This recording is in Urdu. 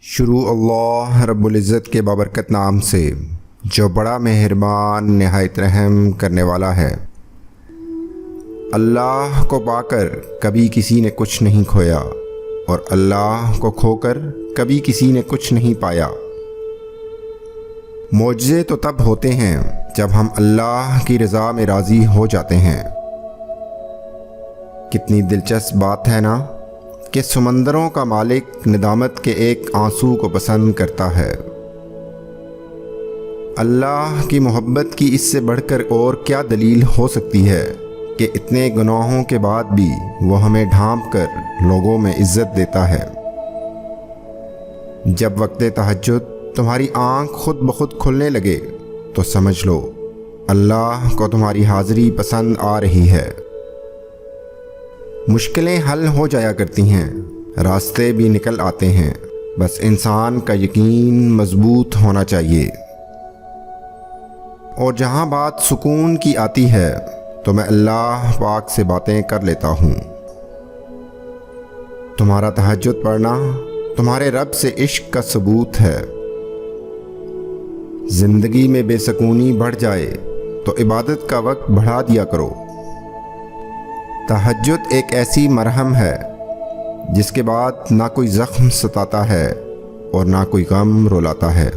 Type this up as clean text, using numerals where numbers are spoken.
شروع اللہ رب العزت کے بابرکت نام سے جو بڑا مہربان نہایت رحم کرنے والا ہے۔ اللہ کو پا کر کبھی کسی نے کچھ نہیں کھویا اور اللہ کو کھو کر کبھی کسی نے کچھ نہیں پایا۔ معجزے تو تب ہوتے ہیں جب ہم اللہ کی رضا میں راضی ہو جاتے ہیں۔ کتنی دلچسپ بات ہے نا کہ سمندروں کا مالک ندامت کے ایک آنسو کو پسند کرتا ہے۔ اللہ کی محبت کی اس سے بڑھ کر اور کیا دلیل ہو سکتی ہے کہ اتنے گناہوں کے بعد بھی وہ ہمیں ڈھانپ کر لوگوں میں عزت دیتا ہے۔ جب وقت تہجد تمہاری آنکھ خود بخود کھلنے لگے تو سمجھ لو اللہ کو تمہاری حاضری پسند آ رہی ہے۔ مشکلیں حل ہو جایا کرتی ہیں، راستے بھی نکل آتے ہیں، بس انسان کا یقین مضبوط ہونا چاہیے۔ اور جہاں بات سکون کی آتی ہے تو میں اللہ پاک سے باتیں کر لیتا ہوں۔ تمہارا تہجد پڑھنا تمہارے رب سے عشق کا ثبوت ہے۔ زندگی میں بے سکونی بڑھ جائے تو عبادت کا وقت بڑھا دیا کرو۔ تہجد ایک ایسی مرہم ہے جس کے بعد نہ کوئی زخم ستاتا ہے اور نہ کوئی غم رلاتا ہے۔